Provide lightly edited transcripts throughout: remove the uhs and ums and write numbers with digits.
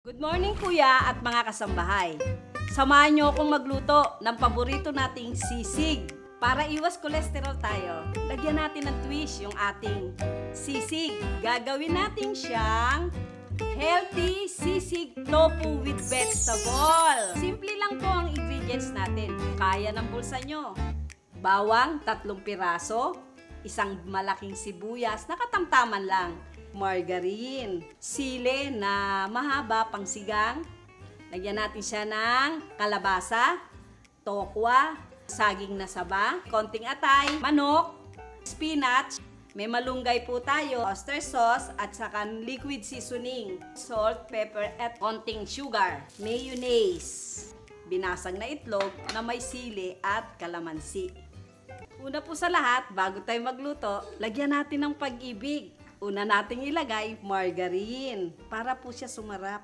Good morning kuya at mga kasambahay. Samahan niyo akong magluto ng paborito nating sisig. Para iwas kolesterol tayo, lagyan natin ng twist yung ating sisig. Gagawin natin siyang healthy sisig tofu with vegetable. Simple lang po ang ingredients natin. Kaya ng bulsa nyo. Bawang, 3 piraso. Isang malaking sibuyas, nakatamtaman lang. Margarine, sili na mahaba pang sigang. Lagyan natin siya ng kalabasa, tokwa, saging na saba, konting atay, manok, spinach, may malunggay po tayo, oyster sauce, at saka liquid seasoning, salt, pepper, at konting sugar, mayonnaise, binasag na itlog na may sili at kalamansi. Una po sa lahat, bago tayo magluto, lagyan natin ng pag-ibig. Una nating ilagay margarine para po siya sumarap.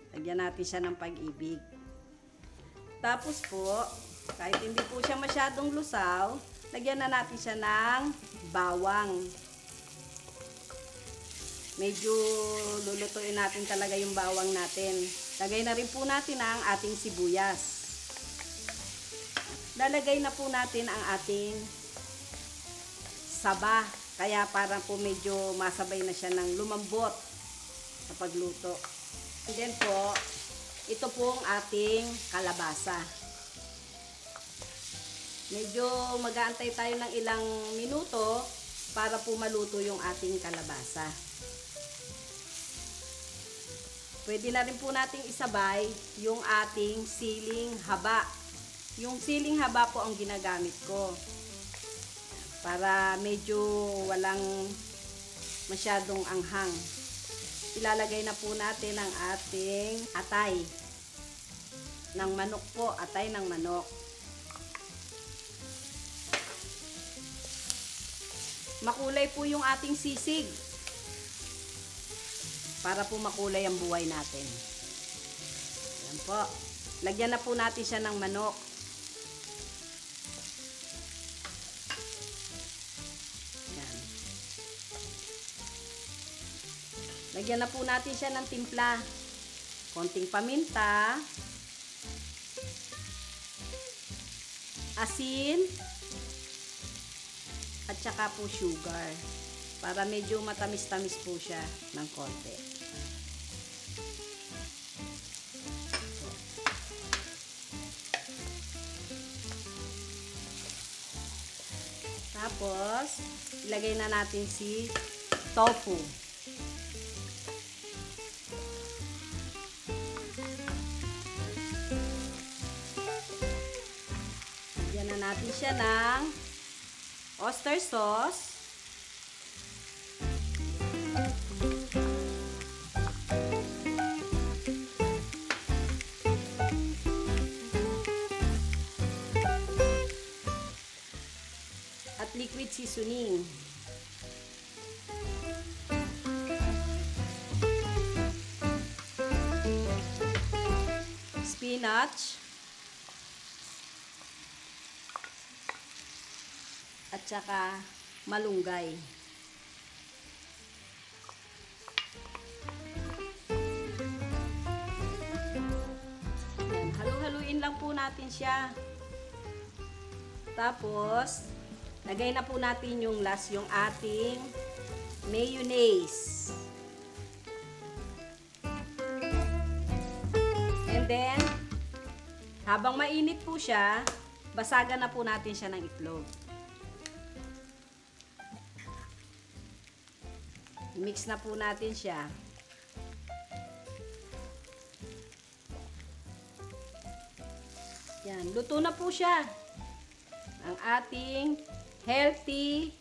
Lagyan natin siya ng pag-ibig. Tapos po, kahit hindi po siya masyadong lusaw, lagyan na natin siya ng bawang. Medyo lulutuin natin talaga yung bawang natin. Lagay na rin po natin ang ating sibuyas. Lalagay na po natin ang ating saba. Kaya parang po medyo masabay na siya ng lumambot sa pagluto. And then po, ito po ang ating kalabasa. Medyo mag-aantay tayo ng ilang minuto para po maluto yung ating kalabasa. Pwede na rin po nating isabay yung ating siling haba. Yung siling haba po ang ginagamit ko. Para medyo walang masyadong anghang. Ilalagay na po natin ang ating atay ng manok po, atay ng manok. Makulay po yung ating sisig. Para po makulay ang buhay natin. Yan po. Lagyan na po natin siya ng manok. Lagyan na po natin siya ng timpla. Konting paminta, asin, at saka po sugar. Para medyo matamis-tamis po siya ng konti. Tapos, ilagay na natin si tofu. Lagyan na natin siya ng oyster sauce. At liquid seasoning. Spinach. At saka malunggay. Yan, halu-haluin lang po natin siya. Tapos, lagay na po natin yung last, yung ating mayonnaise. And then, habang mainit po siya, basagan na po natin siya ng itlog. Mix na po natin siya. Yan, luto na po siya. Ang ating healthy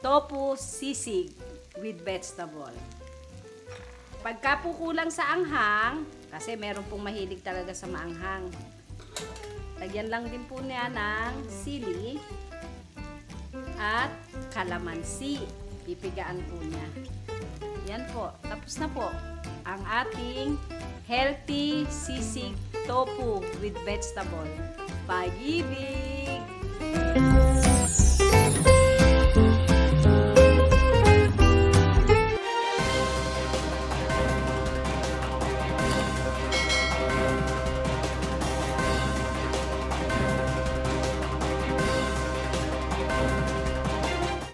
tofu sisig with vegetable. Pagka po kulang sa anghang, kasi meron pong mahilig talaga sa maanghang, lagyan lang din po niya ng sili at kalamansi. Pipigaan po niya. Yan po. Tapos na po ang ating healthy sisig tofu with vegetable. Pag-ibig!